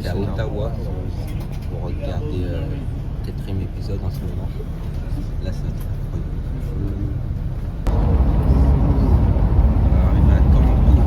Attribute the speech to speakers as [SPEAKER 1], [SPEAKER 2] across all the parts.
[SPEAKER 1] J'étais à Ottawa pour regarder le 4e épisode en ce moment. Là, c'est incroyable. On va arriver à Toronto.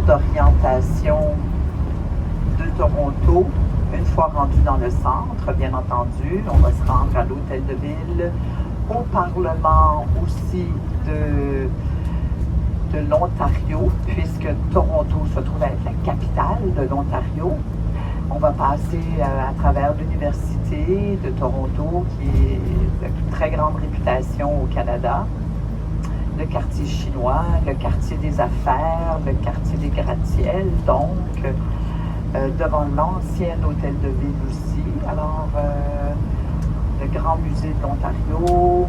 [SPEAKER 2] D'orientation de Toronto. Une fois rendu dans le centre, bien entendu, on va se rendre à l'hôtel de ville, au Parlement aussi de l'Ontario, puisque Toronto se trouve être la capitale de l'Ontario. On va passer à travers l'Université de Toronto, qui est de très grande réputation au Canada, le quartier chinois, le quartier des affaires, le quartier des gratte-ciels, donc devant l'ancien hôtel de ville aussi. Alors, le Grand Musée de l'Ontario,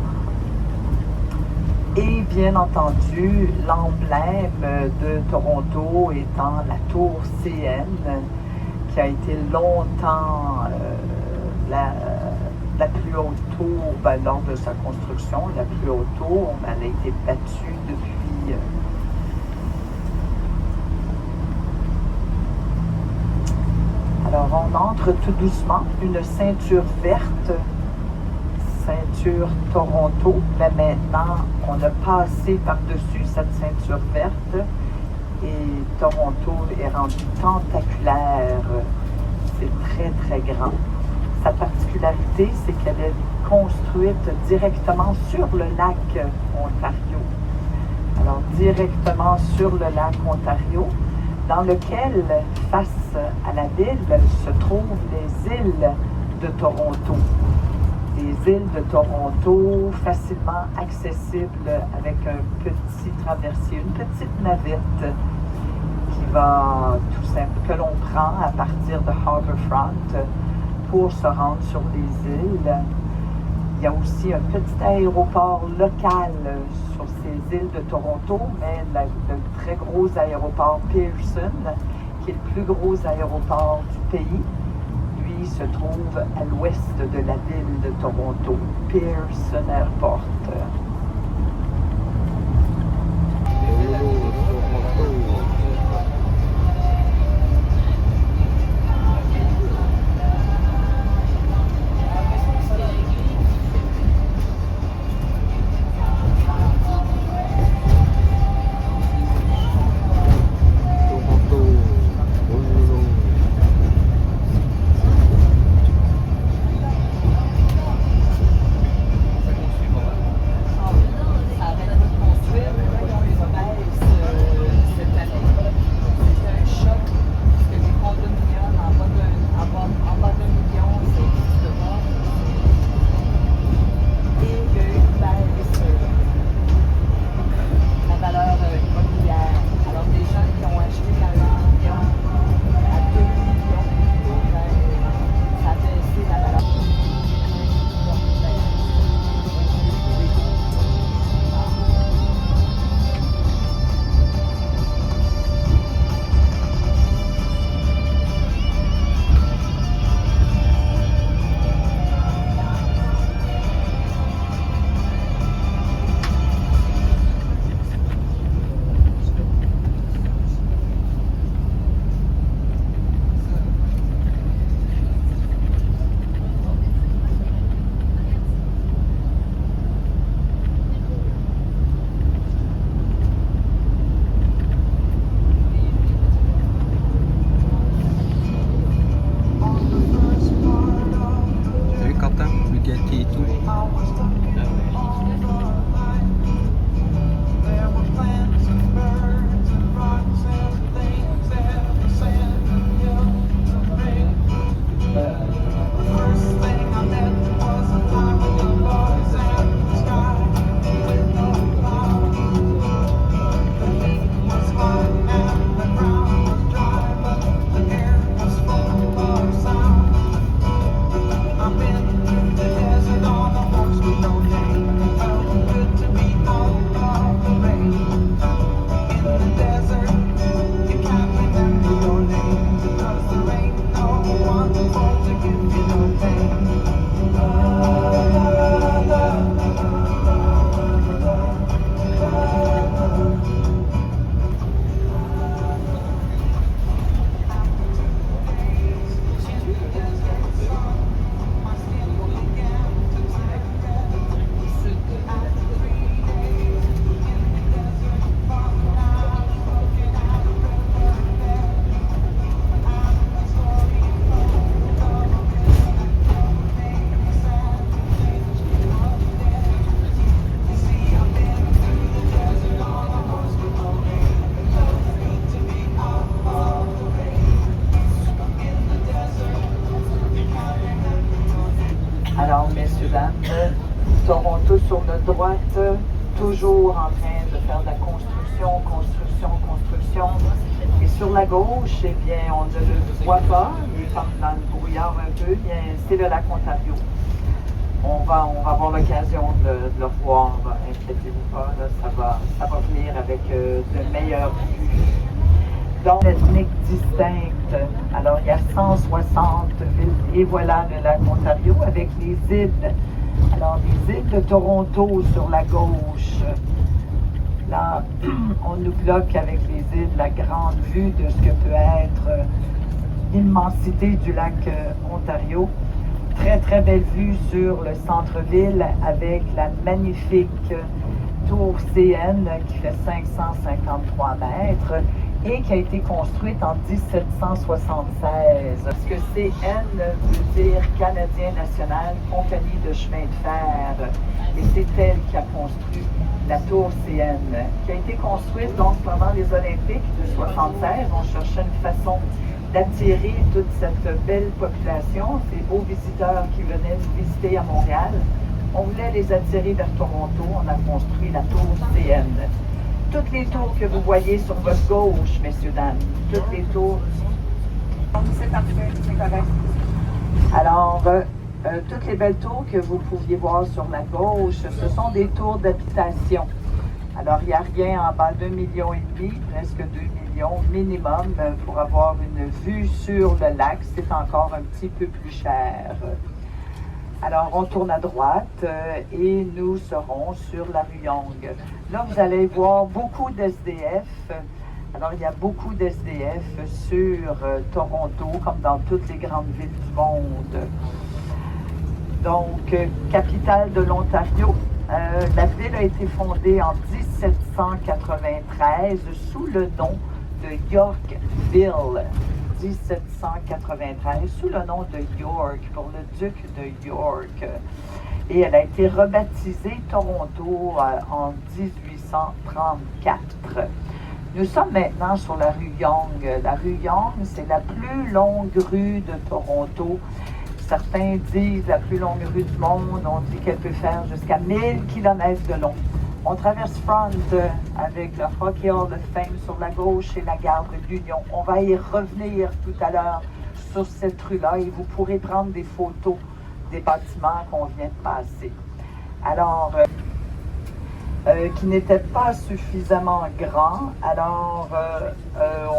[SPEAKER 2] Et bien entendu, l'emblème de Toronto étant la tour CN, qui a été longtemps la plus haute tour lors de sa construction. La plus haute tour, elle a été battue depuis... Alors, on entre tout doucement, une ceinture verte, ceinture Toronto, mais maintenant, on a passé par-dessus cette ceinture verte et Toronto est rendu tentaculaire. C'est très, très grand. Sa particularité, c'est qu'elle est construite directement sur le lac Ontario. Alors, directement sur le lac Ontario, dans lequel, face à la ville, se trouvent les îles de Toronto. Des îles de Toronto facilement accessibles avec un petit traversier, une petite navette qui va tout simple, que l'on prend à partir de Harbourfront pour se rendre sur les îles. Il y a aussi un petit aéroport local sur ces îles de Toronto, mais le très gros aéroport Pearson, qui est le plus gros aéroport du pays, lui se trouve à l'ouest de la ville de Toronto, Pearson Airport. Toronto sur notre droite, toujours en train de faire de la construction. Et sur la gauche, eh bien, on ne le voit pas, il est comme dans le brouillard un peu, bien, c'est le lac Ontario. On va avoir l'occasion de le revoir, inquiétez-vous pas, là, ça va venir avec de meilleures vues. Donc, ethnique distincte. Alors, il y a 160 villes, et voilà le lac Ontario avec les îles. Alors, les îles de Toronto sur la gauche. Là, on nous bloque avec les îles la grande vue de ce que peut être l'immensité du lac Ontario. Très, très belle vue sur le centre-ville avec la magnifique tour CN qui fait 553 mètres et qui a été construite en 1776. Parce que CN veut dire Canadien National Compagnie de chemin de fer. Et c'est elle qui a construit la tour CN, qui a été construite donc pendant les Olympiques de 76. On cherchait une façon d'attirer toute cette belle population, ces beaux visiteurs qui venaient nous visiter à Montréal. On voulait les attirer vers Toronto. On a construit la tour CN. Toutes les tours que vous voyez sur votre gauche, messieurs, dames, toutes les tours. C'est parfait, c'est correct. Alors, toutes les belles tours que vous pouviez voir sur la gauche, ce sont des tours d'habitation. Alors, il n'y a rien en bas d'1,5 million, presque 2 millions minimum pour avoir une vue sur le lac. C'est encore un petit peu plus cher. Alors, on tourne à droite et nous serons sur la rue Yonge. Là, vous allez voir beaucoup d'SDF. Alors, il y a beaucoup d'SDF sur Toronto, comme dans toutes les grandes villes du monde. Donc, capitale de l'Ontario. La ville a été fondée en 1793 sous le nom de Yorkville. 1793, sous le nom de York, pour le duc de York. Et elle a été rebaptisée Toronto en 1834. Nous sommes maintenant sur la rue Yonge. La rue Yonge, c'est la plus longue rue de Toronto. Certains disent la plus longue rue du monde. On dit qu'elle peut faire jusqu'à 1000 km de long. On traverse Front avec le Hockey Hall of Fame sur la gauche et la gare de l'Union. On va y revenir tout à l'heure sur cette rue-là et vous pourrez prendre des photos des bâtiments qu'on vient de passer. Alors, qui n'étaient pas suffisamment grands. Alors,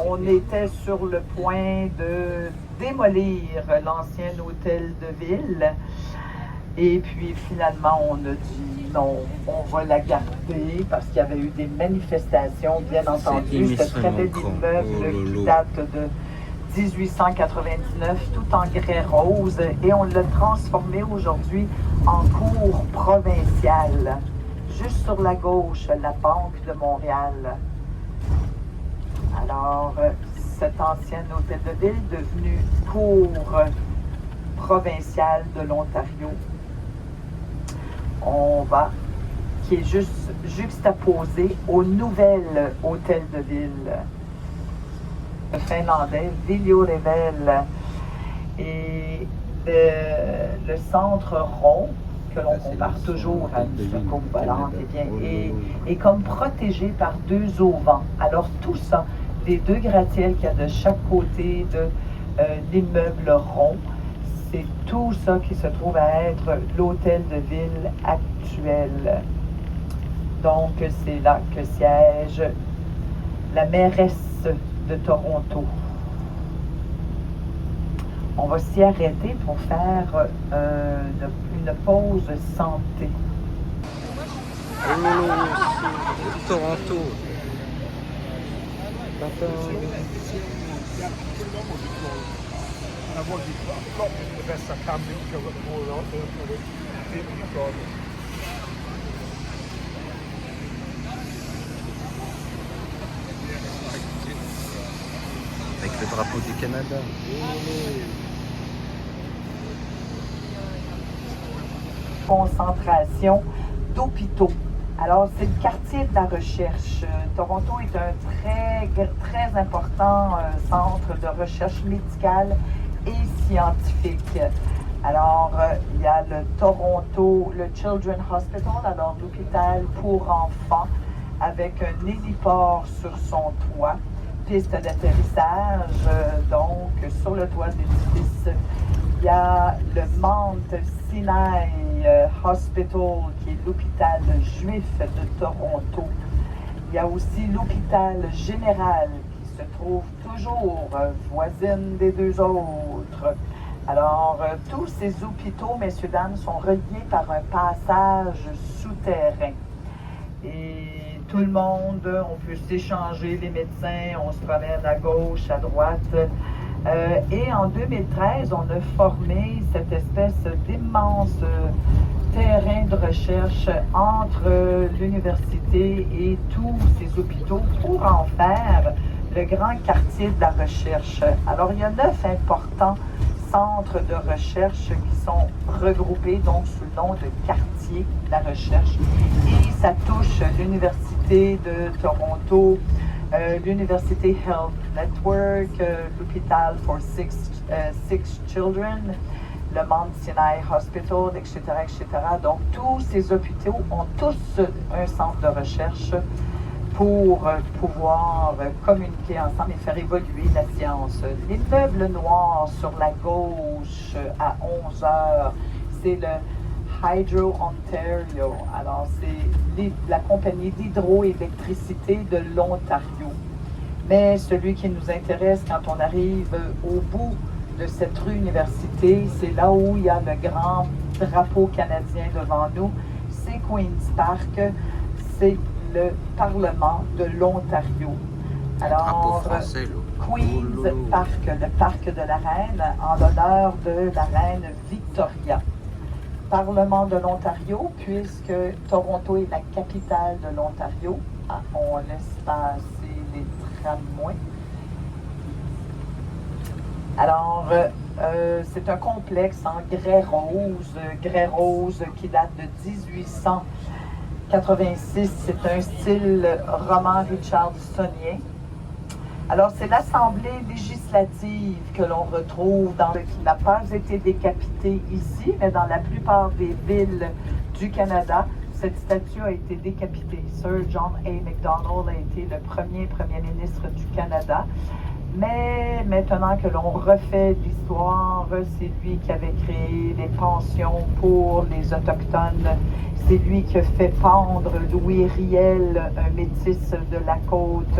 [SPEAKER 2] on était sur le point de démolir l'ancien hôtel de ville. Et puis, finalement, on a dit non, on va la garder parce qu'il y avait eu des manifestations, bien entendu. C'est un très bel immeuble qui date de 1899, tout en grès rose. Et on l'a transformé aujourd'hui en cour provinciale. Juste sur la gauche, la Banque de Montréal. Alors, cet ancien hôtel de ville devenu cour provinciale de l'Ontario. Qui est juste juxtaposé au nouvel hôtel de ville finlandais, Viljorevel. Et le centre rond, que l'on compare toujours à une soucoupe volante, est comme protégé par deux auvents. Alors tout ça, les deux gratte-ciels qu'il y a de chaque côté de l'immeuble rond, c'est tout ça qui se trouve à être l'hôtel de ville actuel. Donc, c'est là que siège la mairesse de Toronto. On va s'y arrêter pour faire une pause santé.
[SPEAKER 1] Toronto. Avec le drapeau du Canada.
[SPEAKER 2] Concentration d'hôpitaux. Alors, c'est le quartier de la recherche. Toronto est un très important centre de recherche médicale et scientifique. Alors, il y a le Children's Hospital, alors l'hôpital pour enfants, avec un héliport sur son toit. piste d'atterrissage, donc sur le toit de l'édifice. Il y a le Mount Sinai Hospital, qui est l'hôpital juif de Toronto. Il y a aussi l'hôpital général, qui se trouve toujours voisine des deux autres. Alors, tous ces hôpitaux, messieurs, dames, sont reliés par un passage souterrain. Et tout le monde, on peut s'échanger, les médecins, on se promène à gauche, à droite. Et en 2013, on a formé cette espèce d'immense terrain de recherche entre l'université et tous ces hôpitaux pour en faire le grand quartier de la recherche. Alors, il y a 9 importants centres de recherche qui sont regroupés donc sous le nom de quartier de la recherche. Et ça touche l'Université de Toronto, l'Université Health Network, l'Hôpital for Six Children, le Mount Sinai Hospital, etc., etc. Donc, tous ces hôpitaux ont tous un centre de recherche pour pouvoir communiquer ensemble et faire évoluer la science. L'immeuble noir sur la gauche à 11 heures, c'est le Hydro Ontario. Alors, c'est la compagnie d'hydroélectricité de l'Ontario. Mais celui qui nous intéresse quand on arrive au bout de cette rue université, c'est là où il y a le grand drapeau canadien devant nous. C'est Queen's Park. C'est le Parlement de l'Ontario. Alors,
[SPEAKER 1] français,
[SPEAKER 2] Queen's Park, le parc de la Reine, en l'honneur de la Reine Victoria. Parlement de l'Ontario, puisque Toronto est la capitale de l'Ontario. Ah, on laisse passer les tramways. Alors, c'est un complexe en grès rose qui date de 1886. C'est un style roman richardsonien. Alors, c'est l'Assemblée législative que l'on retrouve qui n'a pas été décapitée ici, mais dans la plupart des villes du Canada, cette statue a été décapitée. Sir John A. Macdonald a été le premier ministre du Canada. Mais maintenant que l'on refait l'histoire, c'est lui qui avait créé les pensions pour les Autochtones. C'est lui qui a fait pendre Louis Riel, un métis de la côte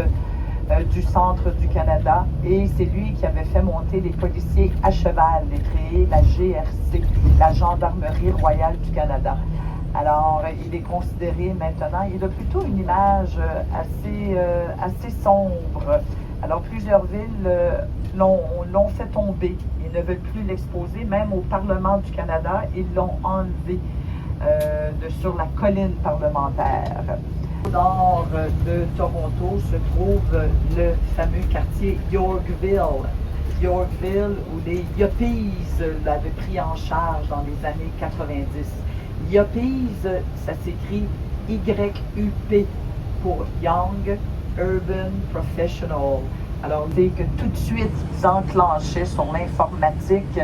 [SPEAKER 2] du centre du Canada. Et c'est lui qui avait fait monter les policiers à cheval et créer la GRC, la Gendarmerie royale du Canada. Alors, il est considéré maintenant, il a plutôt une image assez sombre. Alors, plusieurs villes l'ont fait tomber. Ils ne veulent plus l'exposer. Même au Parlement du Canada, ils l'ont enlevé sur la colline parlementaire. Au nord de Toronto se trouve le fameux quartier Yorkville. Yorkville, où les Yuppies l'avaient pris en charge dans les années 90. Yuppies, ça s'écrit Y-U-P pour Young Urban Professional. Alors, dès que tout de suite ils enclenchaient sur l'informatique,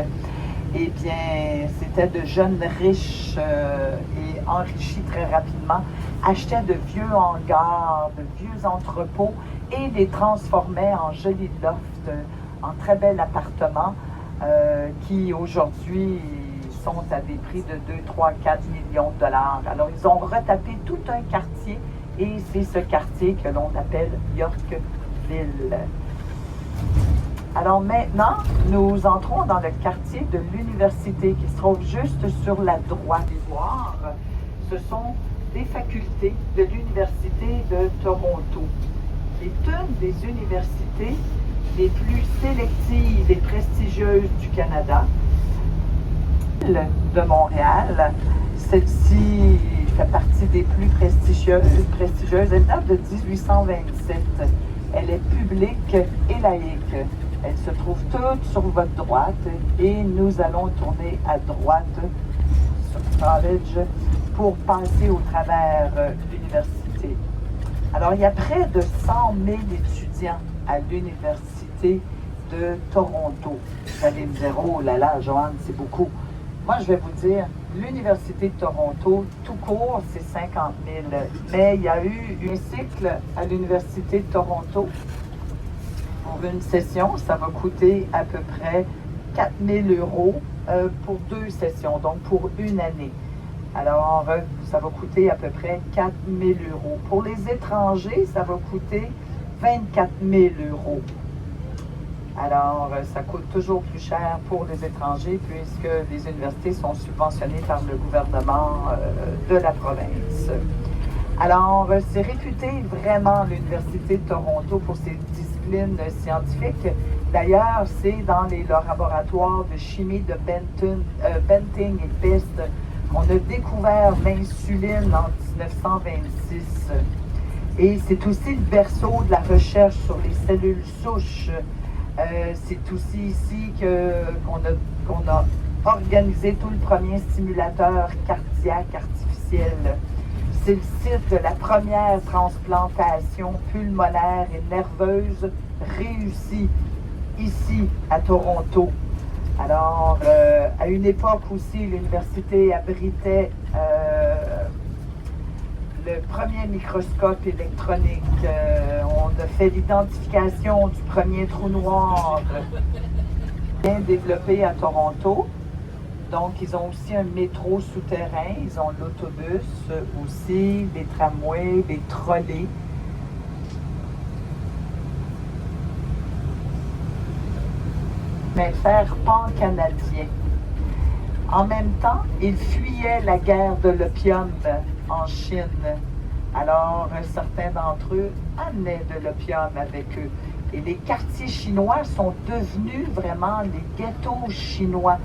[SPEAKER 2] eh bien, c'était de jeunes riches et enrichis très rapidement, achetaient de vieux hangars, de vieux entrepôts et les transformaient en jolis lofts, en très bel appartements qui aujourd'hui sont à des prix de 2, 3, 4 millions de dollars. Alors, ils ont retapé tout un quartier et c'est ce quartier que l'on appelle Yorkville. Alors maintenant, nous entrons dans le quartier de l'université qui se trouve juste sur la droite. Ce sont des facultés de l'Université de Toronto. C'est une des universités les plus sélectives et prestigieuses du Canada. De Montréal, celle-ci fait partie des plus prestigieuses. Elle date de 1827. Elle est publique et laïque. Elle se trouve toute sur votre droite et nous allons tourner à droite sur College pour passer au travers l'université. Alors, il y a près de 100 000 étudiants à l'Université de Toronto. Vous allez me dire, oh là là, Joanne, c'est beaucoup. Moi, je vais vous dire, l'Université de Toronto, tout court, c'est 50 000. Mais il y a eu un cycle à l'Université de Toronto Pour une session, ça va coûter à peu près 4 000 € pour 2 sessions, donc pour une année. Alors, ça va coûter à peu près 4 000 €. Pour les étrangers, ça va coûter 24 000 €. Alors, ça coûte toujours plus cher pour les étrangers puisque les universités sont subventionnées par le gouvernement de la province. Alors, c'est réputé vraiment l'Université de Toronto pour ses disciplines scientifiques. D'ailleurs, c'est dans les laboratoires de chimie de Benting et Pest qu'on a découvert l'insuline en 1926. Et c'est aussi le berceau de la recherche sur les cellules souches. C'est aussi ici qu'on a organisé tout le premier stimulateur cardiaque artificiel. C'est le site de la première transplantation pulmonaire et nerveuse réussie ici à Toronto. Alors, à une époque aussi, l'université abritait le premier microscope électronique. On a fait l'identification du premier trou noir bien développé à Toronto. Donc, ils ont aussi un métro souterrain, ils ont l'autobus aussi, des tramways, des trolleys. Mais faire pan-canadien. En même temps, ils fuyaient la guerre de l'opium en Chine. Alors, certains d'entre eux amenaient de l'opium avec eux. Et les quartiers chinois sont devenus vraiment les ghettos chinois.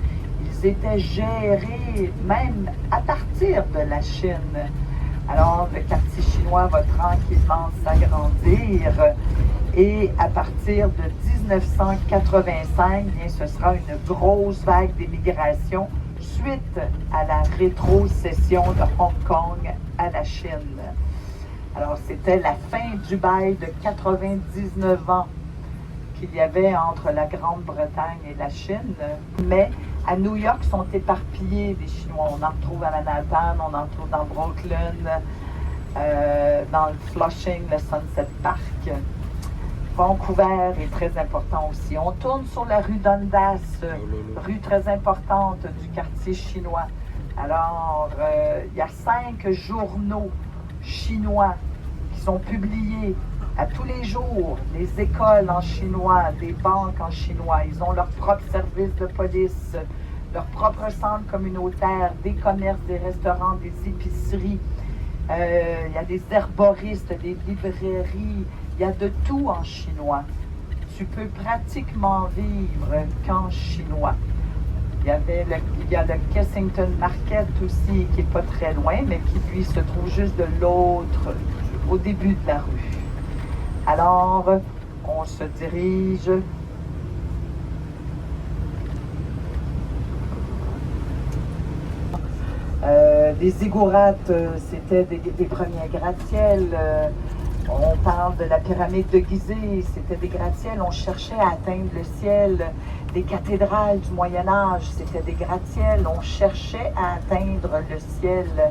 [SPEAKER 2] Ils étaient gérés même à partir de la Chine. Alors, le quartier chinois va tranquillement s'agrandir. Et à partir de 1985, bien, ce sera une grosse vague d'immigration suite à la rétrocession de Hong Kong à la Chine. Alors, c'était la fin du bail de 99 ans qu'il y avait entre la Grande-Bretagne et la Chine. Mais à New York sont éparpillés les Chinois. On en retrouve à Manhattan, on en retrouve dans Brooklyn, dans le Flushing, le Sunset Park. Vancouver est très important aussi. On tourne sur la rue Dundas, rue très importante du quartier chinois. Alors, il y a 5 journaux chinois qui sont publiés à tous les jours. Les écoles en chinois, des banques en chinois. Ils ont leur propre service de police, leur propre centre communautaire, des commerces, des restaurants, des épiceries. Il y a des herboristes, des librairies. Il y a de tout en chinois. Tu peux pratiquement vivre qu'en chinois. Il y a le Kensington Market aussi, qui n'est pas très loin, mais qui lui se trouve juste de l'autre, au début de la rue. Alors, on se dirige les ziggourats, c'était des premiers gratte-ciels. On parle de la pyramide de Gizeh, c'était des gratte-ciels. On cherchait à atteindre le ciel. Les cathédrales du Moyen-Âge, c'était des gratte-ciels. On cherchait à atteindre le ciel.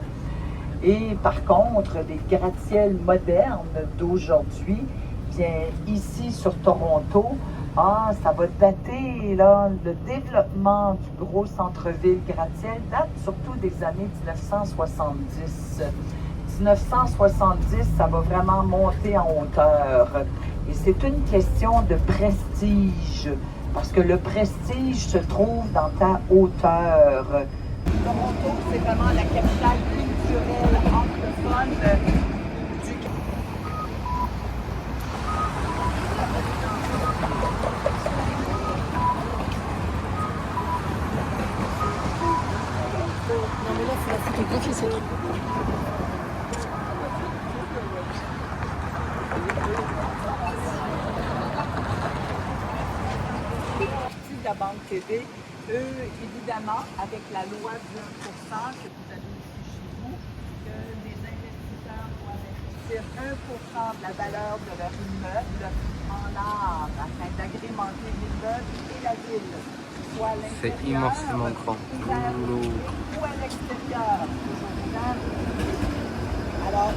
[SPEAKER 2] Et par contre, les gratte-ciels modernes d'aujourd'hui, bien ici sur Toronto, ça va dater, là, le développement du gros centre-ville gratte-ciel date surtout des années 1970. 1970, ça va vraiment monter en hauteur. Et c'est une question de prestige, parce que le prestige se trouve dans ta hauteur. Toronto, c'est vraiment la capitale culturelle anglophone du Québec.
[SPEAKER 3] Non mais là, il faut la photographier, c'est tout.
[SPEAKER 2] De la Banque TV, eux, évidemment, avec la loi du 1% que vous avez ici chez vous, que les investisseurs doivent investir 1% de la valeur de leur immeuble en art afin d'agrémenter l'immeuble et la ville. Soit à l'intérieur,
[SPEAKER 1] c'est immensément grand.
[SPEAKER 2] ou à l'extérieur. Alors,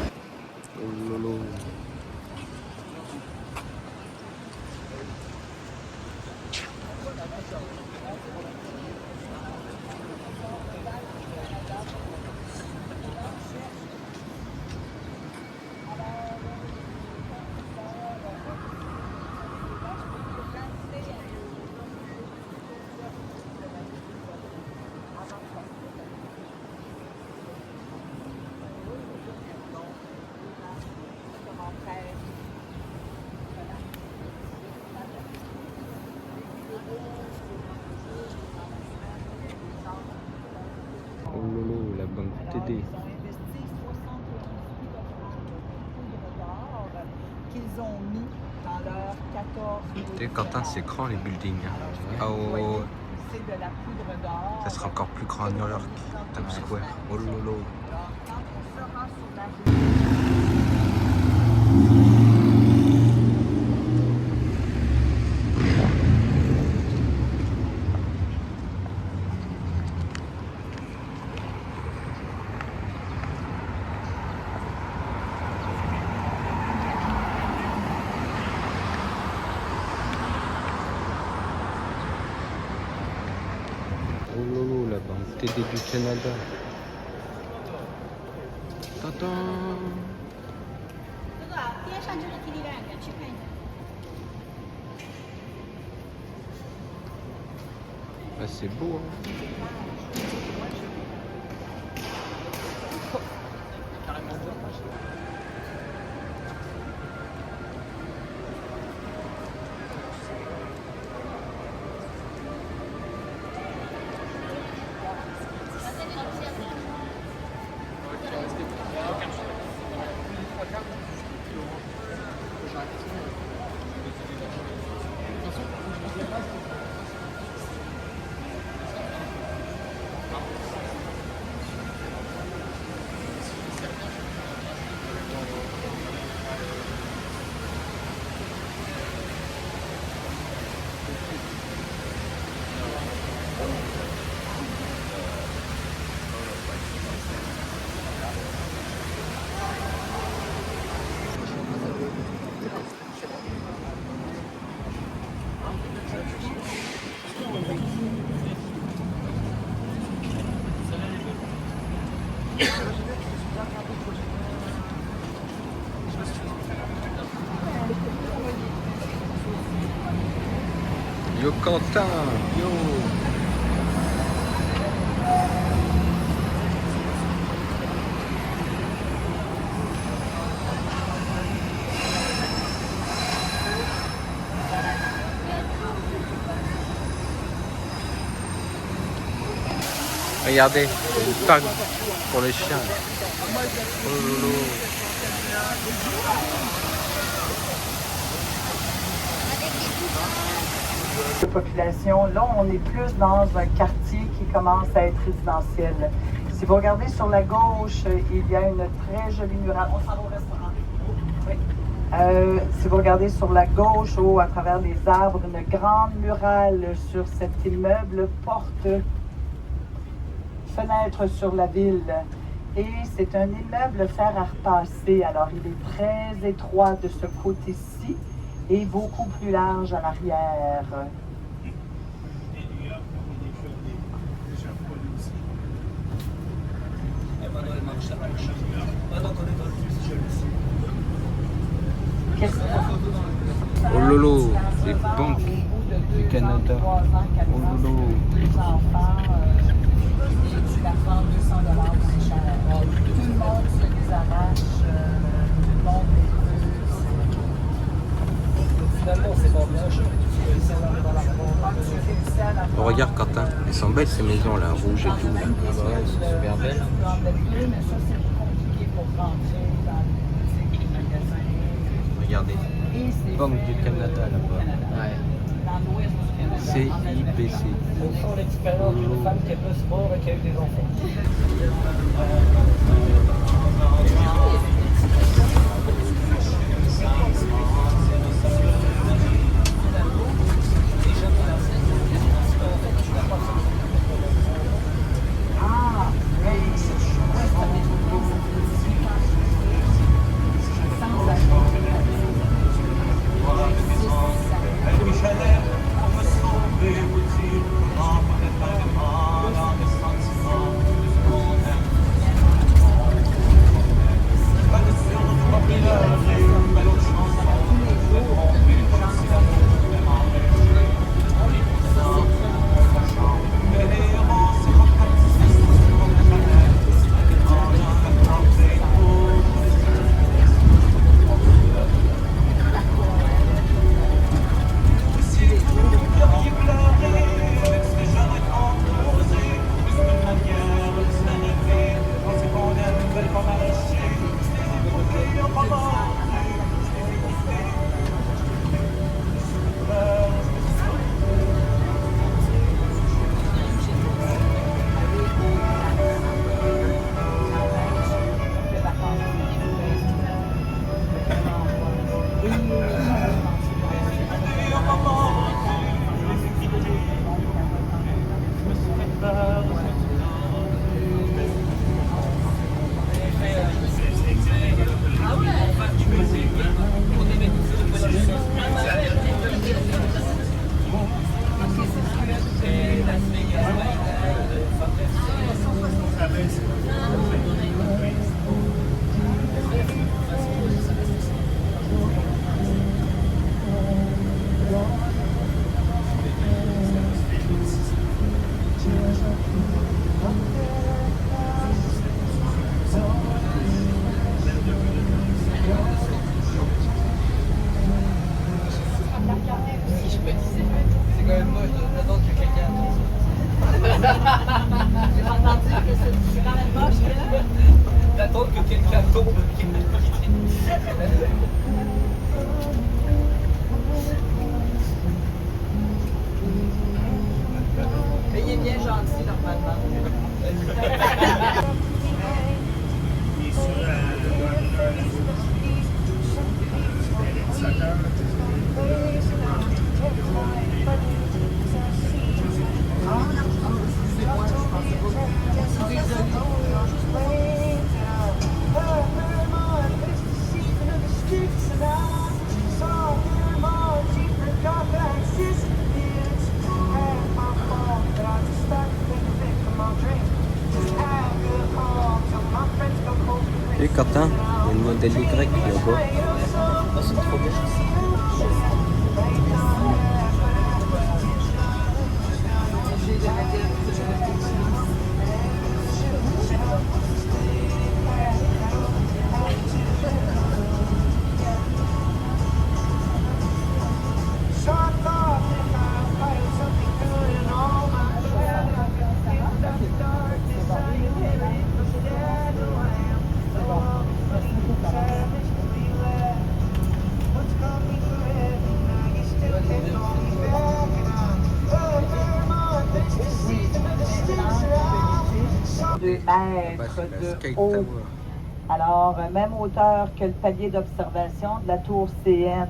[SPEAKER 1] BD.
[SPEAKER 2] Ils ont investi 71 poudre d'or qu'ils ont mis dans leurs 14 000
[SPEAKER 1] Tu sais, Quentin, c'est grand les buildings.
[SPEAKER 2] Alors, vous voyez,
[SPEAKER 1] Oh,
[SPEAKER 2] c'est de la poudre d'or.
[SPEAKER 1] ça sera encore plus grand à New York, Times Square. Oh lolo.
[SPEAKER 2] Alors, quand on sera sur la rue,
[SPEAKER 1] Oh lolo, la banque TD du Canada. Tata.
[SPEAKER 4] 这个边上就是 TD Bank，去看一下。
[SPEAKER 1] Ah, c'est beau, hein. Yo Quentin, yo. Regardez, une panne pour les chiens. Oh lolo.
[SPEAKER 2] de population. Là, on est plus dans un quartier qui commence à être résidentiel. Si vous regardez sur la gauche, il y a une très jolie murale. On s'en va au restaurant. Oui. Si vous regardez sur la gauche, à travers les arbres, une grande murale sur cet immeuble porte fenêtre sur la ville. Et c'est un immeuble fer à repasser. Alors, il est très étroit de ce côté-ci et beaucoup plus large à l'arrière.
[SPEAKER 1] Oh lolo, les banques du Canada. Oh lolo.
[SPEAKER 2] Les enfants, la prendre 200 $, c'est cher. Tout le monde se les arrache, tout le monde les veut.
[SPEAKER 3] Finalement, c'est pas bien cher.
[SPEAKER 1] Oh, regarde Quentin, elles sont belles ces maisons là, rouges et tout. Là.
[SPEAKER 3] Ouais, c'est super belle.
[SPEAKER 2] Mais ça, c'est compliqué pour rentrer dans les boutiques, les magasins.
[SPEAKER 1] Regardez,
[SPEAKER 2] Et c'est
[SPEAKER 1] Banque
[SPEAKER 2] fait
[SPEAKER 1] du Canada là-bas.
[SPEAKER 2] Ouais. Dans l'ouest du Canada.
[SPEAKER 1] CIBC.
[SPEAKER 3] On sent l'expérience d'une femme qui a peu sport et qui a eu des enfants.
[SPEAKER 2] Ah, oui.
[SPEAKER 1] tombe.
[SPEAKER 2] Il est bien gentil normalement.
[SPEAKER 1] Et Quentin, il y a une modèle Y là-bas.
[SPEAKER 3] Oh, c'est trop bien.
[SPEAKER 2] Mètres de haut. Alors, même hauteur que le palier d'observation de la tour CN.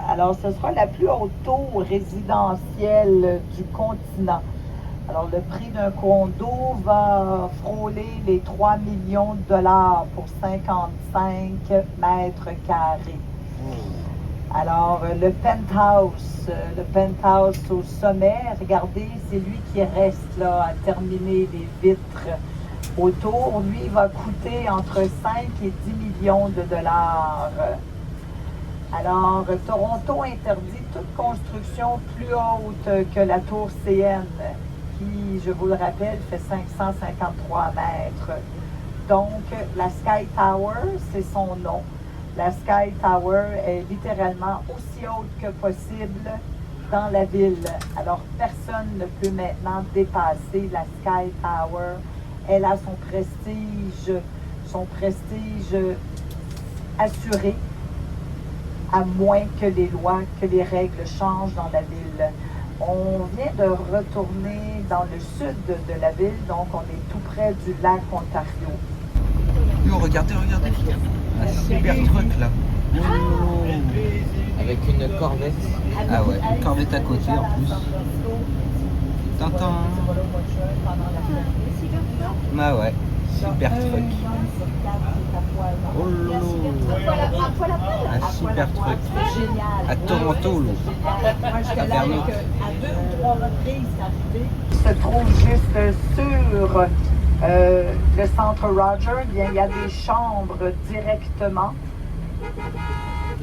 [SPEAKER 2] Alors, ce sera la plus haute tour résidentielle du continent. Alors, le prix d'un condo va frôler les 3 millions de dollars pour 55 mètres carrés. Alors, le penthouse au sommet, regardez, c'est lui qui reste là à terminer les vitres autour. Lui, il va coûter entre 5 et 10 millions de dollars. Alors, Toronto interdit toute construction plus haute que la tour CN, qui, je vous le rappelle, fait 553 mètres. Donc, la Sky Tower, c'est son nom. La Sky Tower est littéralement aussi haute que possible dans la ville. Alors, personne ne peut maintenant dépasser la Sky Tower. Elle a son prestige assuré, à moins que les lois, que les règles changent dans la ville. On vient de retourner dans le sud de la ville, donc on est tout près du lac Ontario.
[SPEAKER 1] Yo, regardez. Un super truc là. Avec une corvette. Ah ouais, une corvette à côté en plus. Tintin. Ah ouais, super truc. Oh lolo. Un super truc. À Toronto, là.
[SPEAKER 2] Se trouve juste sur le centre Roger. Il y a des chambres directement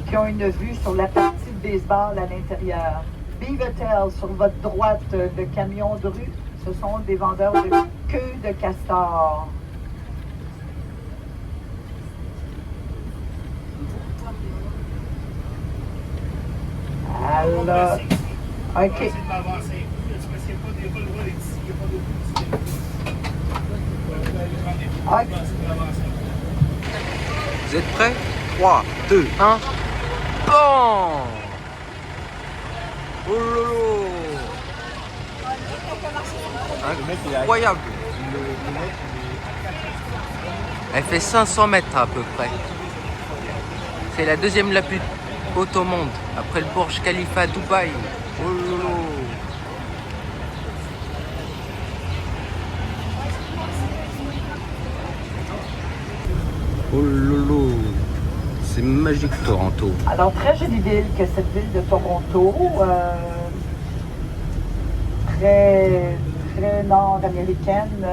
[SPEAKER 2] qui ont une vue sur la partie de baseball à l'intérieur. Beavertail, sur votre droite, le camion de rue, ce sont des vendeurs de queue de castor. Alors, OK.
[SPEAKER 1] Vous êtes prêts? 3, 2, 1. Bon! Oh lolo! Incroyable! Elle fait 500 mètres à peu près. C'est la deuxième la plus haute au monde, après le Burj Khalifa à Dubaï. Oh lolo! Oh lolo! C'est magique Toronto.
[SPEAKER 2] Alors, très jolie ville que cette ville de Toronto. Très nord-américaine,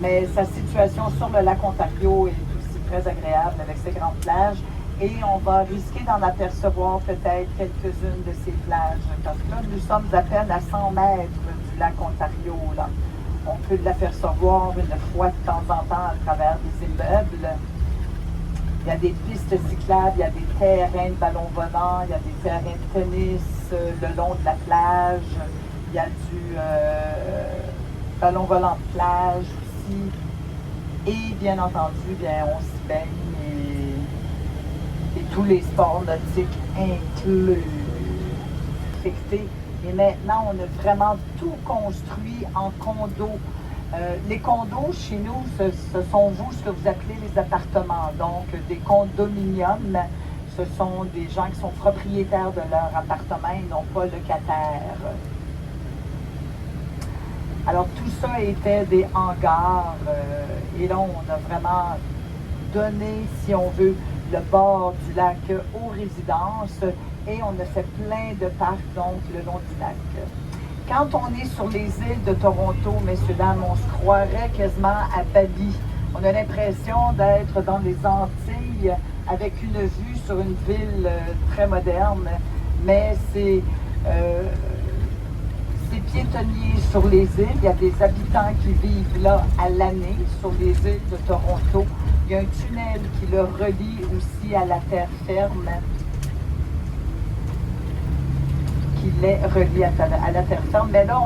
[SPEAKER 2] mais sa situation sur le lac Ontario est aussi très agréable avec ses grandes plages. Et on va risquer d'en apercevoir peut-être quelques-unes de ces plages, parce que là, nous sommes à peine à 100 mètres du lac Ontario. Là. On peut l'apercevoir une fois de temps en temps à travers des immeubles. Il y a des pistes cyclables, il y a des terrains de ballon volant, il y a des terrains de tennis le long de la plage. Il y a du ballon volant de plage aussi. Et bien entendu, bien, on s'y baigne et tous les sports nautiques inclus. Et maintenant, on a vraiment tout construit en condos. Les condos, chez nous, ce sont ce que vous appelez les appartements. Donc, des condominiums, ce sont des gens qui sont propriétaires de leur appartement et non pas locataires. Alors, tout ça était des hangars. Et là, on a vraiment donné, si on veut, le bord du lac aux résidences et on a fait plein de parcs, donc, le long du lac. Quand on est sur les îles de Toronto, messieurs, dames, on se croirait quasiment à Bali. On a l'impression d'être dans les Antilles avec une vue sur une ville très moderne, mais c'est piétonnier sur les îles. Il y a des habitants qui vivent là à l'année sur les îles de Toronto. Il y a un tunnel qui le relie aussi à la terre ferme, qui les relie à la terre ferme. Mais là,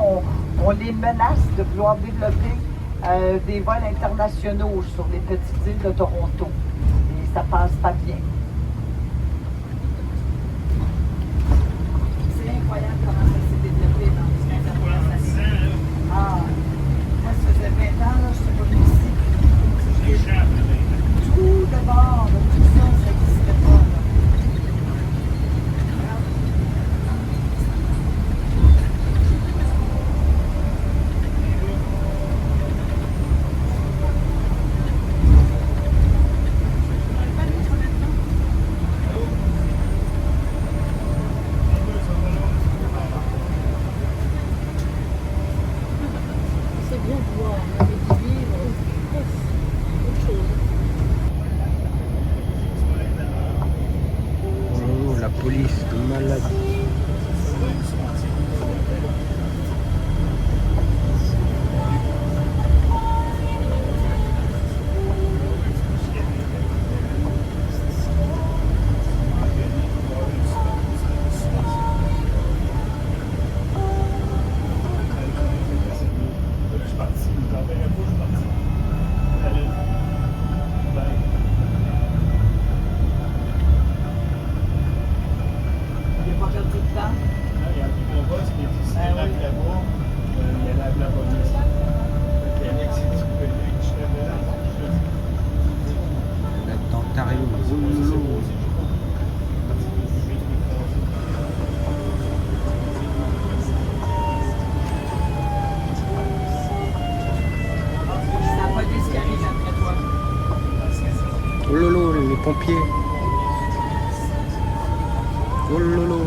[SPEAKER 2] on les menace de vouloir développer des vols internationaux sur les petites îles de Toronto. Et ça passe pas bien. C'est incroyable comment ça s'est développé dans les 20 dernières années. Ah, moi, ça faisait 20 ans, là, je suis pas ici. Tout d'abord, tout ça, ça n'existait pas. Là.
[SPEAKER 5] C'est bien de voir, mais de vivre, autre chose.
[SPEAKER 1] Oh, la police, malade. Oh lolo, les pompiers. Oh lolo.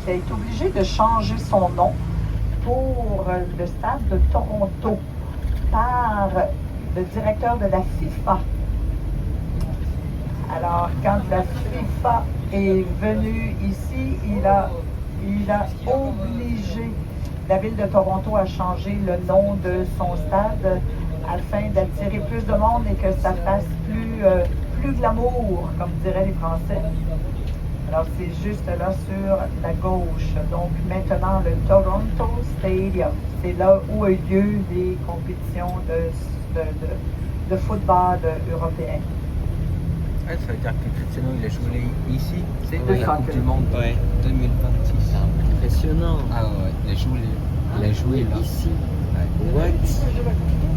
[SPEAKER 2] Il a été obligé de changer son nom pour le stade de Toronto par le directeur de la FIFA. Alors, quand la FIFA est venue ici, il a obligé la ville de Toronto à changer le nom de son stade afin d'attirer plus de monde et que ça fasse plus glamour, comme diraient les Français. Alors, c'est juste là sur la gauche. Donc, maintenant, le Toronto Stadium. C'est là où a eu lieu les compétitions de football européen.
[SPEAKER 1] Ouais, ça veut dire que Cristiano, il a joué ici, c'est
[SPEAKER 2] De
[SPEAKER 1] la Coupe
[SPEAKER 2] soccer.
[SPEAKER 1] du Monde 2026.
[SPEAKER 6] Impressionnant.
[SPEAKER 1] Ah ouais, il a joué là.
[SPEAKER 6] Ici.
[SPEAKER 1] Ouais.
[SPEAKER 6] What?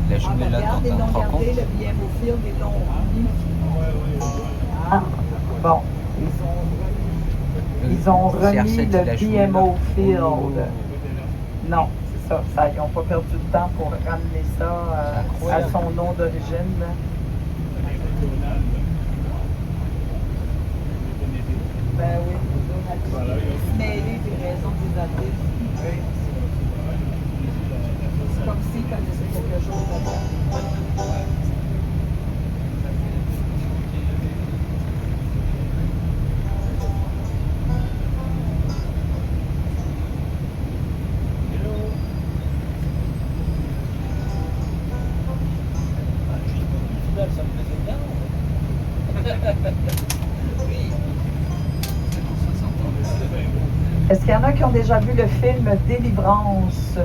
[SPEAKER 1] Il a joué là dans
[SPEAKER 2] Ils
[SPEAKER 1] un
[SPEAKER 2] l'ont
[SPEAKER 1] rencontre.
[SPEAKER 2] gardé, le BMO Field, ils l'ont remis. Ah, bon. Ils ont remis
[SPEAKER 1] CR7, il a
[SPEAKER 2] le
[SPEAKER 1] joué
[SPEAKER 2] BMO
[SPEAKER 1] là.
[SPEAKER 2] Field.
[SPEAKER 1] Oh.
[SPEAKER 2] Non, c'est ça. Ils n'ont pas perdu de temps pour ramener ça à
[SPEAKER 1] Incroyable.
[SPEAKER 2] son nom d'origine. Ben oui. Mais il des raisons des artistes. Oui. C'est comme s'ils connaissaient quelque chose là-bas. Est-ce qu'il y en a qui ont déjà vu le film Délivrance?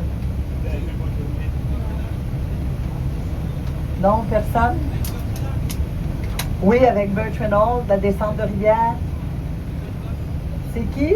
[SPEAKER 2] Non, personne? Oui, avec Burt Reynolds, La descente de rivière. C'est qui?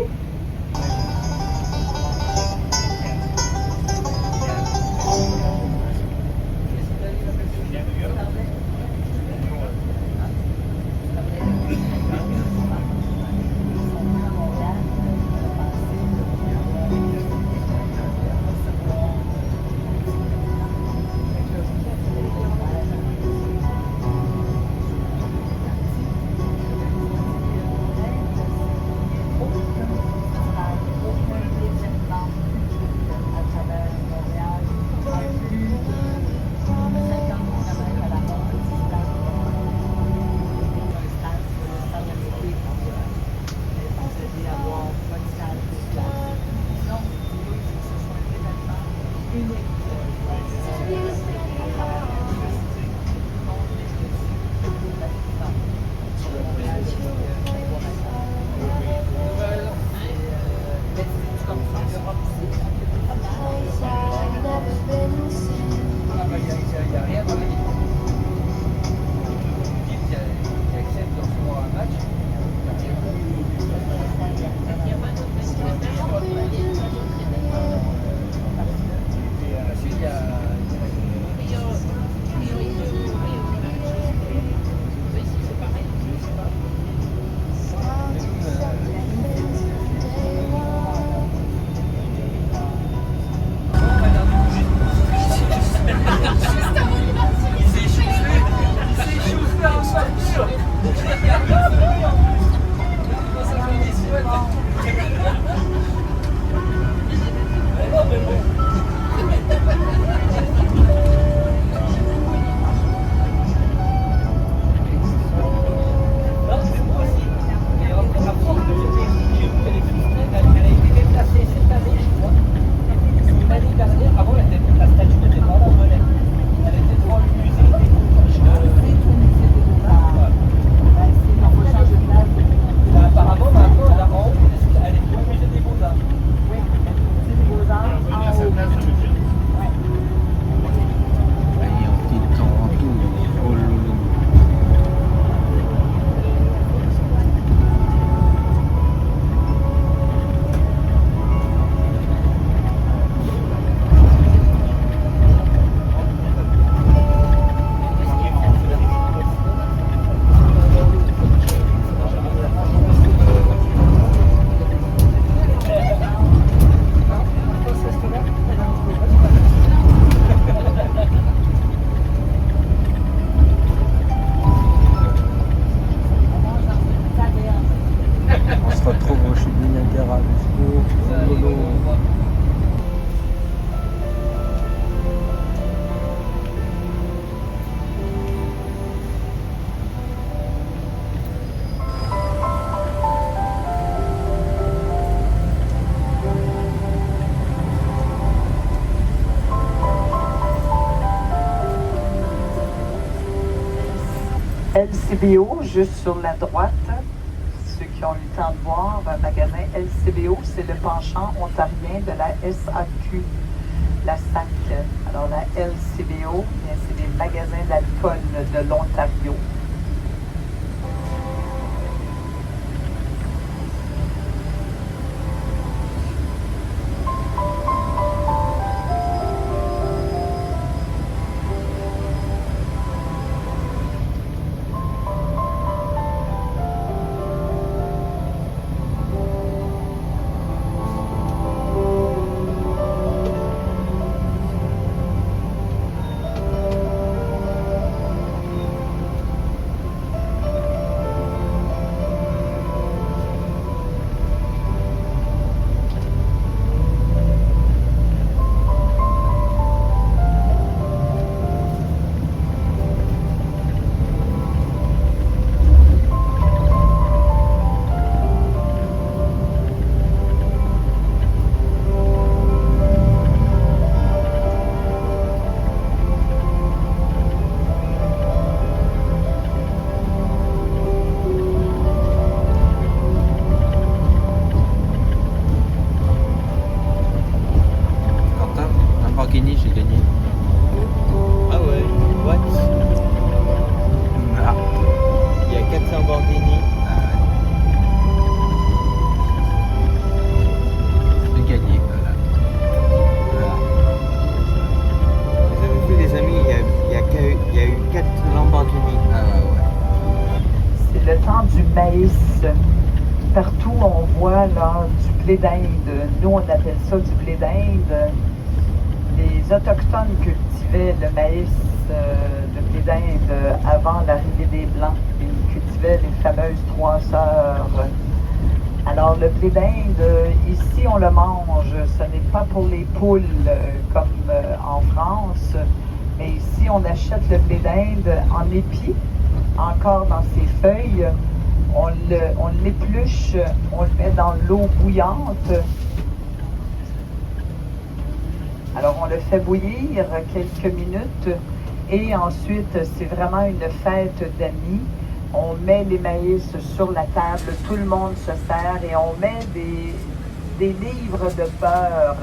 [SPEAKER 2] LCBO, juste sur la droite, ceux qui ont eu le temps de voir, un magasin LCBO, c'est le penchant ontarien de la SAQ, la SAC. Alors la LCBO, bien, c'est les magasins d'alcool de l'Ontario.
[SPEAKER 6] Il y a eu 4 Lamborghini.
[SPEAKER 1] Ah ouais.
[SPEAKER 2] C'est le temps du maïs. Partout, on voit là du blé d'Inde. Nous, on appelle ça du blé d'Inde. Les Autochtones cultivaient le maïs de blé d'Inde avant l'arrivée des Blancs. Ils cultivaient les fameuses 3 sœurs. Alors, le blé d'Inde, ici, on le mange. Ce n'est pas pour les poules comme en France, mais ici, on achète le blé d'Inde en épi, encore dans ses feuilles. On l'épluche, on le met dans l'eau bouillante. Alors, on le fait bouillir quelques minutes et ensuite, c'est vraiment une fête d'amis. On met les maïs sur la table, tout le monde se sert et on met des livres de beurre.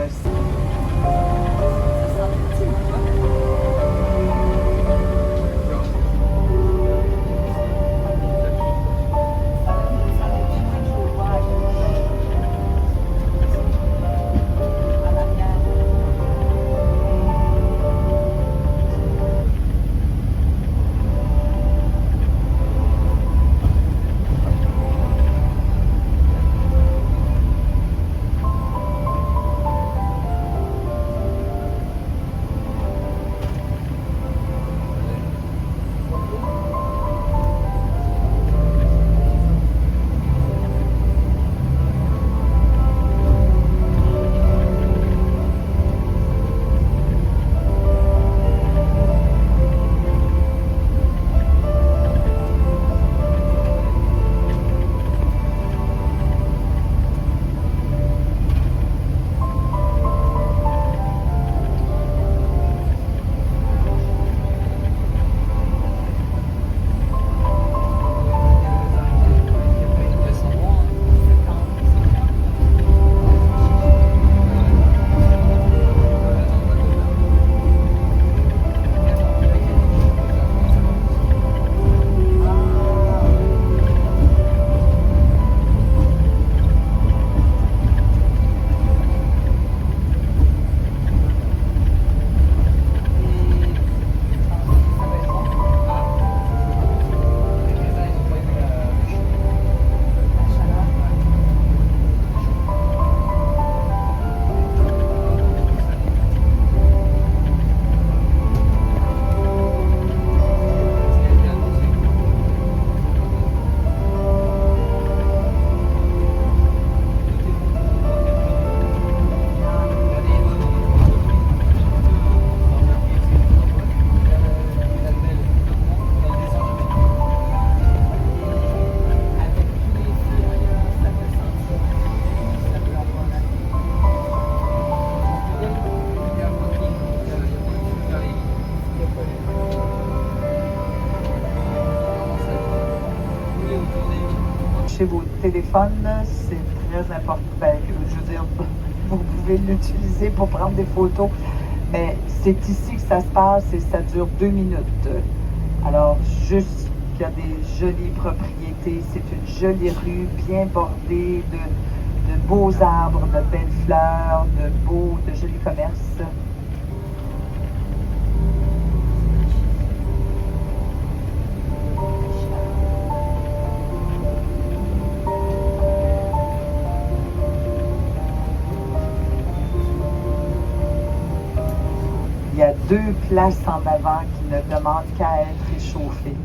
[SPEAKER 2] Vos téléphones, c'est très important. Ben, je veux dire, vous pouvez l'utiliser pour prendre des photos, mais c'est ici que ça se passe et ça dure 2 minutes. Alors, juste qu'il y a des jolies propriétés, c'est une jolie rue bien bordée de beaux arbres, de belles fleurs, de jolis commerces. Il y a 2 places en avant qui ne demandent qu'à être réchauffées.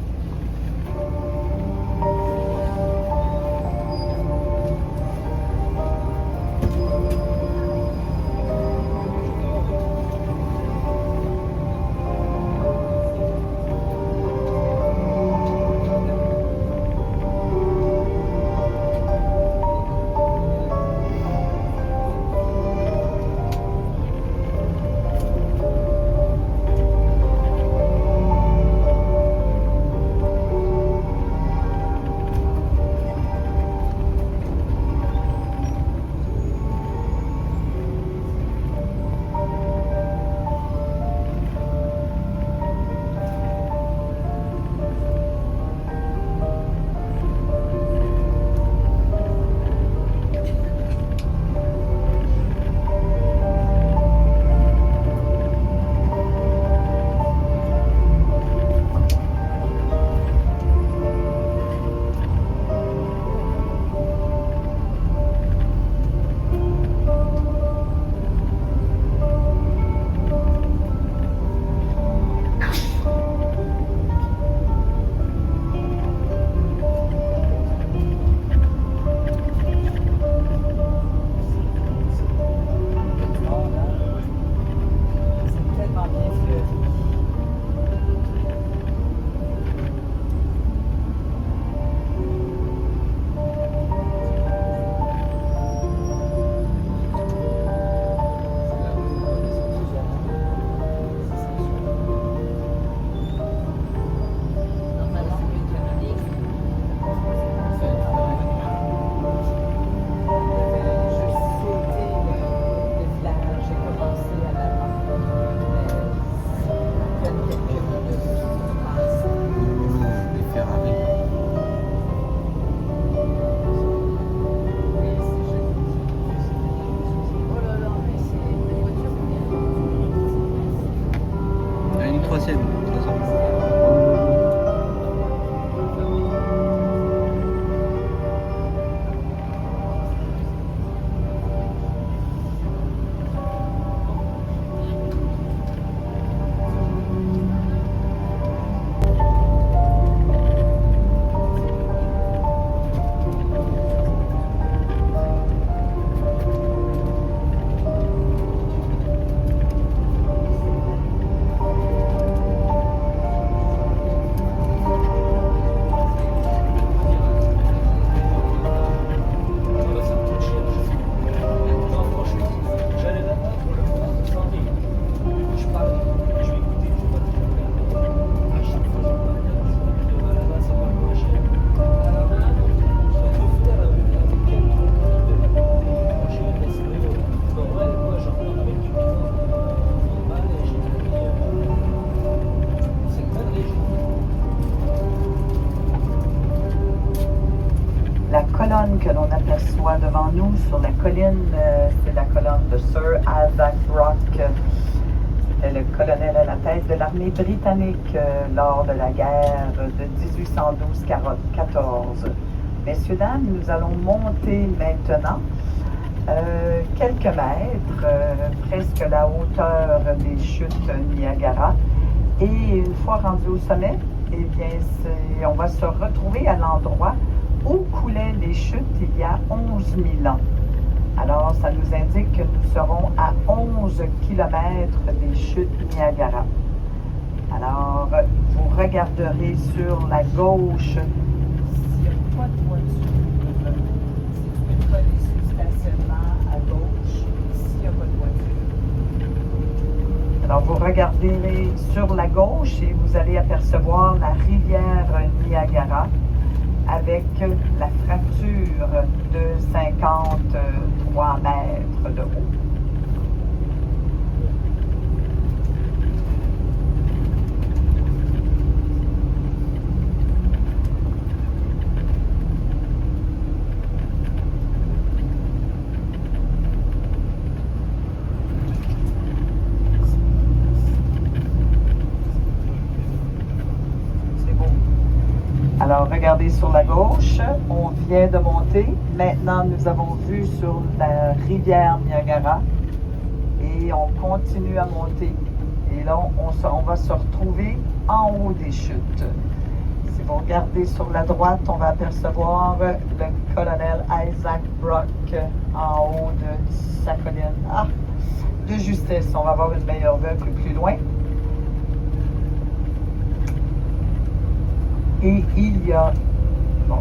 [SPEAKER 2] Que l'on aperçoit devant nous sur la colline, c'est la colonne de Sir Isaac Brock. C'était le colonel à la tête de l'armée britannique lors de la guerre de 1812-14. Messieurs, dames, nous allons monter maintenant quelques mètres, presque la hauteur des chutes Niagara. Et une fois rendu au sommet, eh bien, on va se retrouver à l'endroit où coulaient les chutes il y a 11 000 ans. Alors, ça nous indique que nous serons à 11 km des chutes Niagara. Alors, vous regarderez sur la gauche s'il n'y a pas de voiture. Si vous pouvez coller sur le stationnement à gauche, s'il n'y a pas de voiture. Alors, vous regarderez sur la gauche et vous allez apercevoir la rivière Niagara, avec la fracture de 53 mètres de haut. Alors, regardez sur la gauche, on vient de monter. Maintenant, nous avons vu sur la rivière Niagara et on continue à monter. Et là, on va se retrouver en haut des chutes. Si vous regardez sur la droite, on va apercevoir le colonel Isaac Brock en haut de sa colline. Ah, de justesse, on va avoir une meilleure vue un peu plus loin. Et il y a... Bon.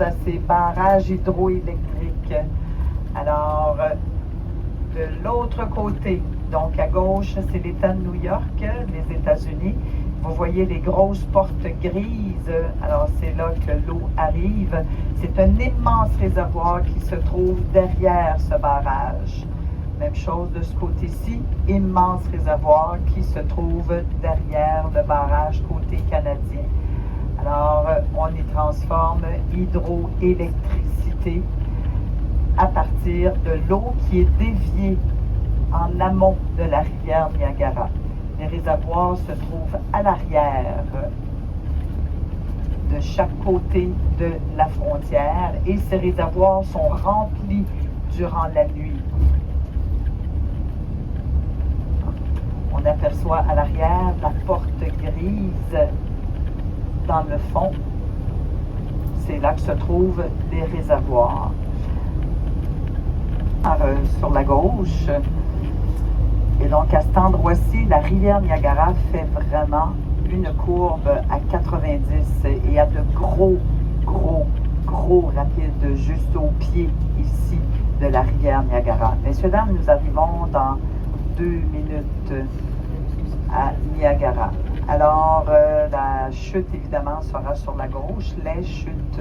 [SPEAKER 2] À ces barrages hydroélectriques. Alors, de l'autre côté, donc à gauche, c'est l'État de New York, les États-Unis. Vous voyez les grosses portes grises. Alors, c'est là que l'eau arrive. C'est un immense réservoir qui se trouve derrière ce barrage. Même chose de ce côté-ci, immense réservoir qui se trouve derrière le barrage côté canadien. Alors, on y transforme hydroélectricité à partir de l'eau qui est déviée en amont de la rivière Niagara. Les réservoirs se trouvent à l'arrière de chaque côté de la frontière et ces réservoirs sont remplis durant la nuit. On aperçoit à l'arrière la porte grise dans le fond. C'est là que se trouvent les réservoirs. Sur la gauche. Et donc, à cet endroit-ci, la rivière Niagara fait vraiment une courbe à 90 et il y a de gros rapides juste au pied ici de la rivière Niagara. Messieurs, dames, nous arrivons dans 2 minutes à Niagara. Alors, la chute, évidemment, sera sur la gauche. Les chutes.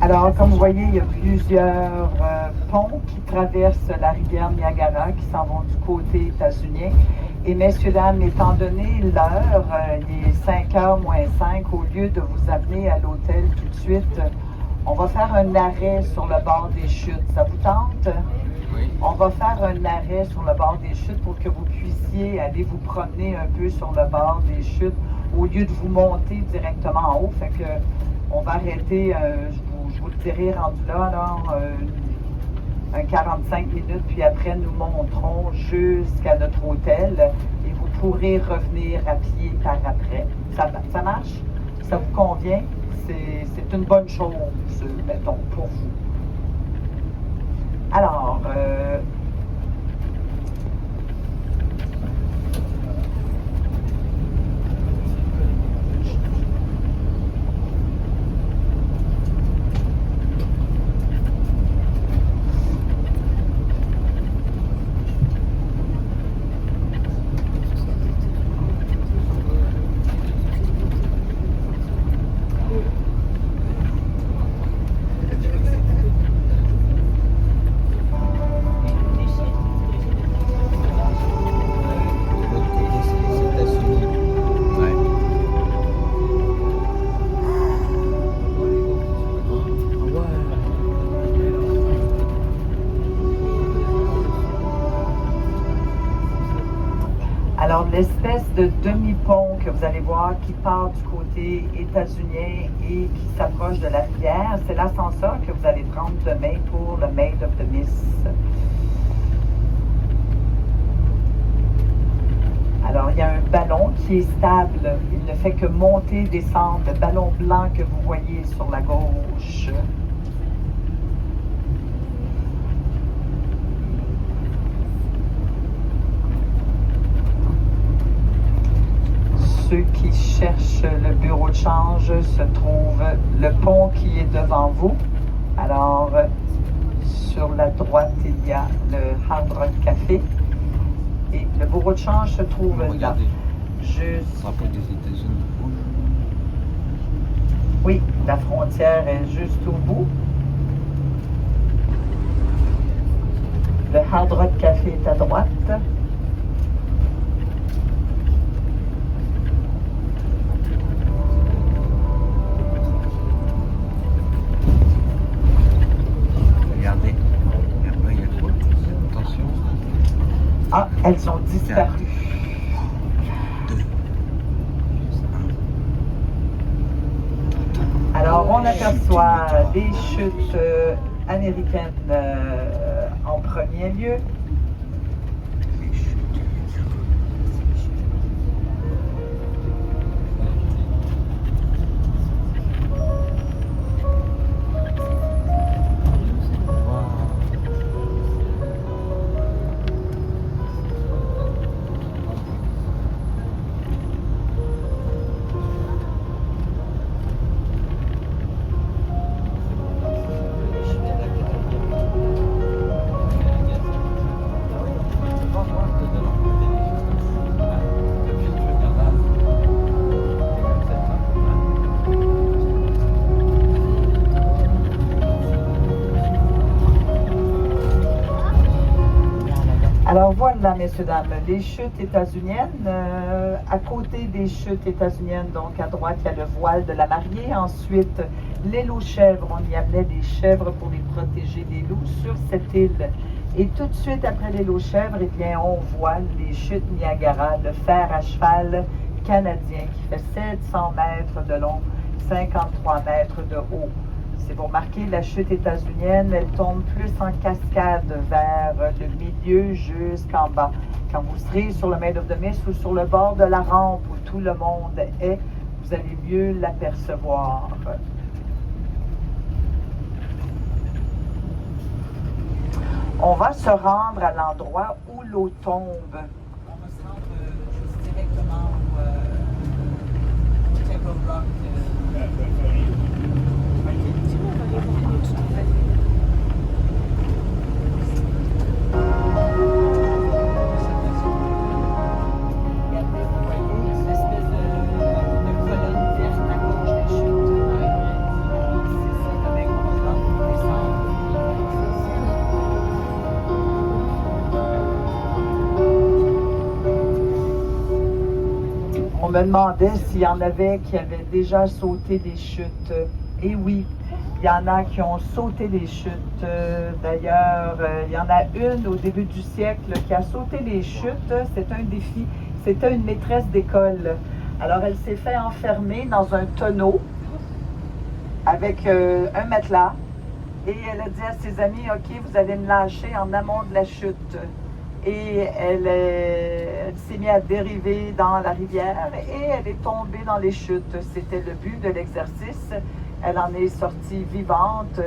[SPEAKER 2] Alors, comme vous voyez, il y a plusieurs ponts qui traversent la rivière Niagara, qui s'en vont du côté états-unien. Et messieurs, dames, étant donné l'heure, il est 5h moins 5, au lieu de vous amener à l'hôtel tout de suite, on va faire un arrêt sur le bord des chutes. Ça vous tente?
[SPEAKER 1] Oui.
[SPEAKER 2] On va faire un arrêt sur le bord des chutes pour que vous puissiez aller vous promener un peu sur le bord des chutes au lieu de vous monter directement en haut. Fait que on va arrêter, je vous le dirai rendu là, un 45 minutes, puis après nous monterons jusqu'à notre hôtel et vous pourrez revenir à pied par après. Ça marche? Ça vous convient? C'est une bonne chose, mettons, pour vous. Alors, alors, l'espèce de demi-pont que vous allez voir qui part du côté états-unien et qui s'approche de la rivière, c'est l'ascenseur que vous allez prendre demain pour le Maid of the Miss. Alors, il y a un ballon qui est stable. Il ne fait que monter et descendre. Le ballon blanc que vous voyez sur la gauche. Ceux qui cherchent le bureau de change se trouve le pont qui est devant vous. Alors, sur la droite, il y a le Hard Rock Café. Et le bureau de change se trouve là. Juste...
[SPEAKER 6] Drapeau des États-Unis.
[SPEAKER 2] Oui, la frontière est juste au bout. Le Hard Rock Café est à droite.
[SPEAKER 6] Regardez. Et après, il y a quoi? Attention.
[SPEAKER 2] Ah, elles ont disparu. Alors, on aperçoit des chutes américaines en premier lieu. mesdames, messieurs, dames, les chutes états-uniennes. À côté des chutes états-uniennes, donc à droite, il y a le voile de la mariée. Ensuite, l'île aux chèvres. On y amenait des chèvres pour les protéger des loups sur cette île. Et tout de suite après l'île aux chèvres, eh bien, on voit les chutes Niagara, le fer à cheval canadien qui fait 700 mètres de long, 53 mètres de haut. Si vous remarquez, la chute états-unienne, elle tombe plus en cascade vers le milieu jusqu'en bas. Quand vous serez sur le Maid of the Mist ou sur le bord de la rampe où tout le monde est, vous allez mieux l'apercevoir. On va se rendre à l'endroit où l'eau tombe. On va se rendre juste directement au Table Rock. On me demandait s'il y en avait qui avaient déjà sauté des chutes. Et oui, il y en a qui ont sauté des chutes. D'ailleurs, il y en a une au début du siècle qui a sauté les chutes. C'est un défi. C'était une maîtresse d'école. Alors, elle s'est fait enfermer dans un tonneau avec un matelas. Et elle a dit à ses amis, « OK, vous allez me lâcher en amont de la chute. » Et elle s'est mise à dériver dans la rivière et elle est tombée dans les chutes. C'était le but de l'exercice. Elle en est sortie vivante.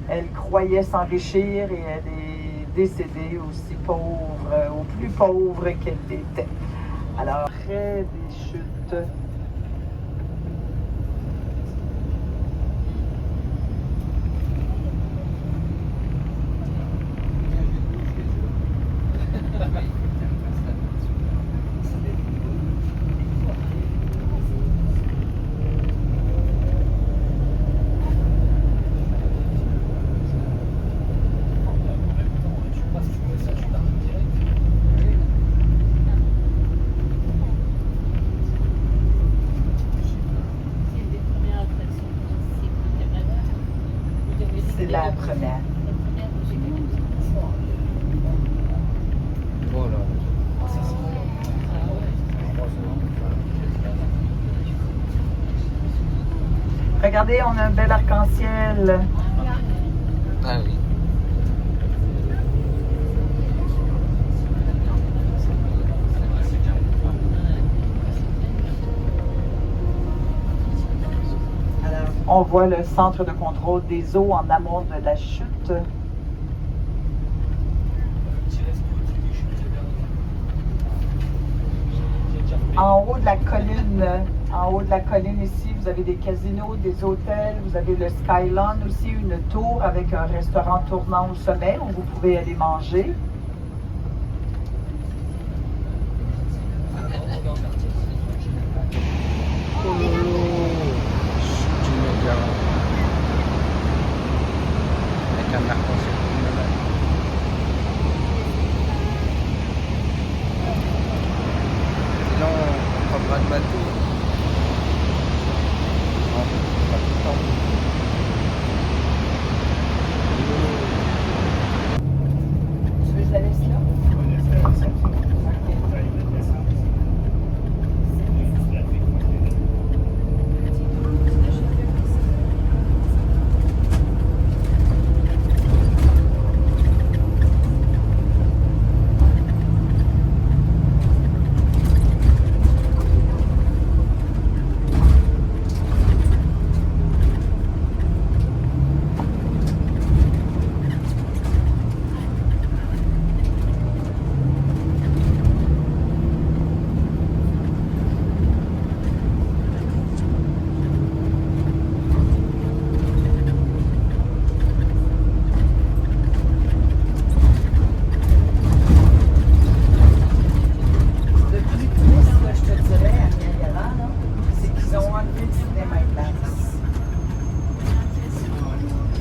[SPEAKER 2] Elle croyait s'enrichir et elle est décédée aussi pauvre, au plus pauvre qu'elle était. Alors, près des chutes. C'est la première.
[SPEAKER 6] Voilà.
[SPEAKER 2] Regardez, on a un bel arc-en-ciel.
[SPEAKER 1] Ah oui.
[SPEAKER 2] On voit le centre de contrôle des eaux en amont de la chute. En haut de la colline ici, vous avez des casinos, des hôtels, vous avez le Skylon aussi, une tour avec un restaurant tournant au sommet où vous pouvez aller manger.
[SPEAKER 1] Avec un arc-en-ciel. Sinon, on prendra le bateau. Non, pas tout le temps.
[SPEAKER 2] Tu veux que je la laisse là?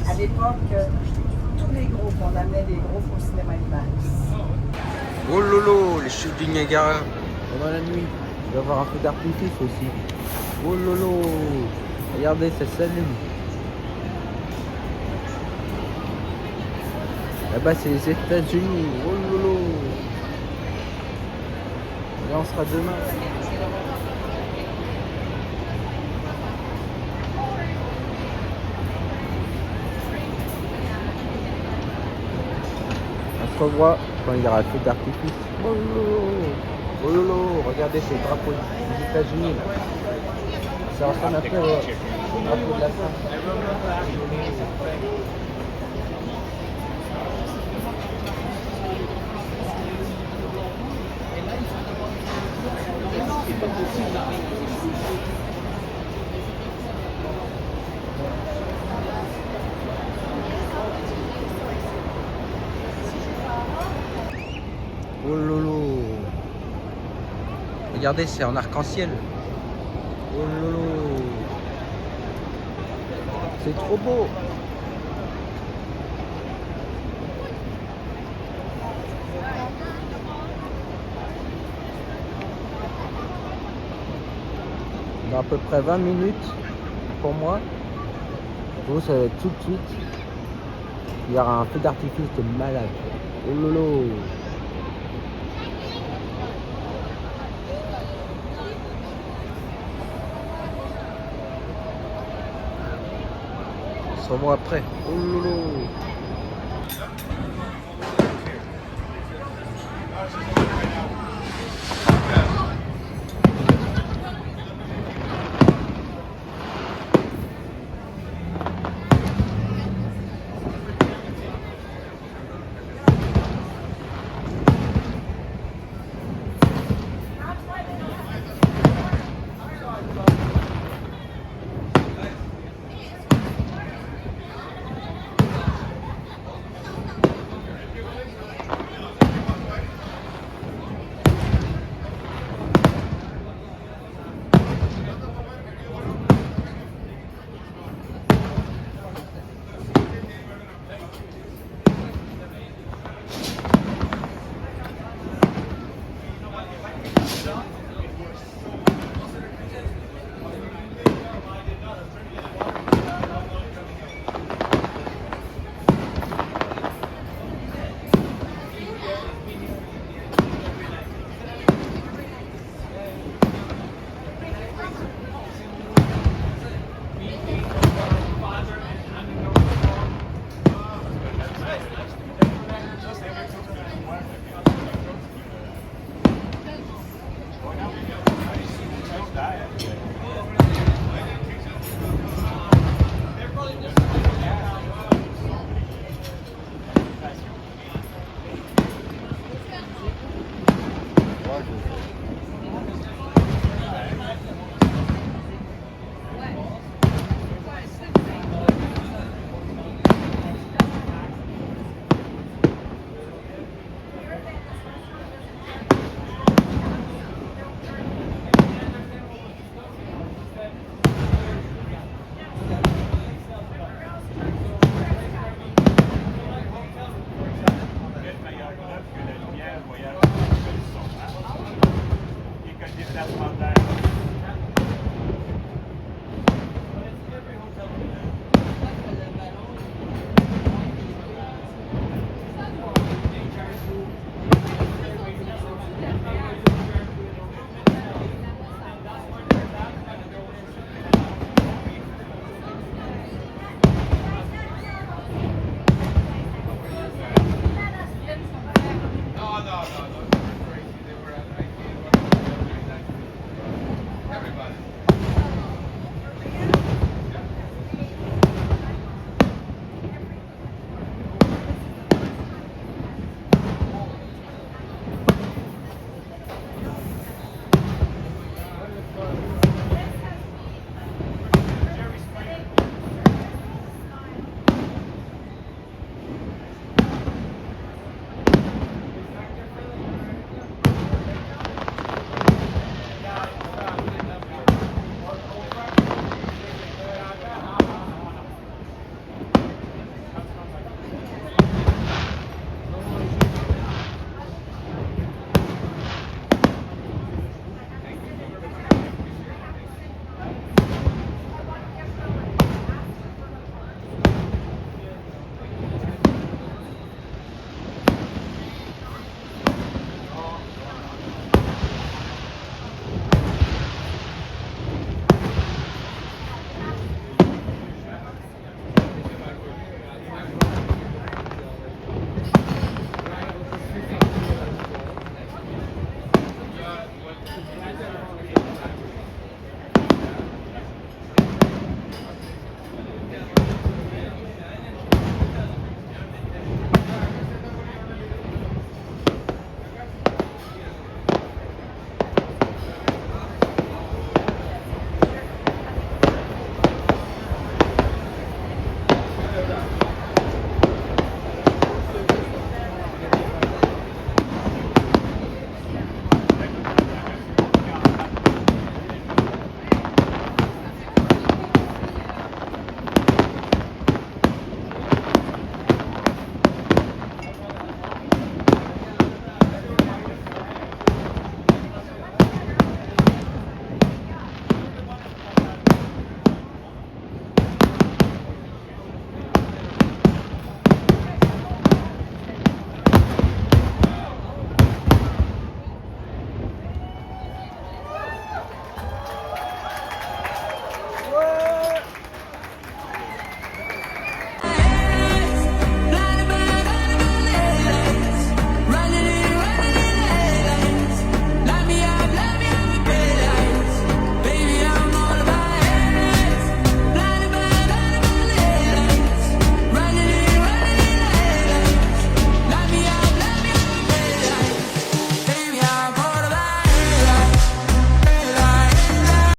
[SPEAKER 2] À l'époque, tous les groupes, on amenait des groupes au cinéma IMAX.
[SPEAKER 1] Oh lolo, les chutes du Niagara. Pendant la nuit, il va y avoir un feu d'artifice aussi. Oh lolo, regardez, ça s'allume. Là-bas, c'est les États-Unis. Oh lolo. Et là, on sera demain. On se revoit quand il y aura le feu d'artifice. Oh lolo. Oh lolo, regardez ces drapeaux des États-Unis là. Ça ressemble un peu au drapeau de la France. Oh lolo. Regardez, c'est en arc-en-ciel. Oh lolo. C'est trop beau. Dans à peu près 20 minutes pour moi. Vous, ça va être tout de suite. Il y aura un feu d'artifice de malade. Oh lolo. On se revoit après. Oh lolo.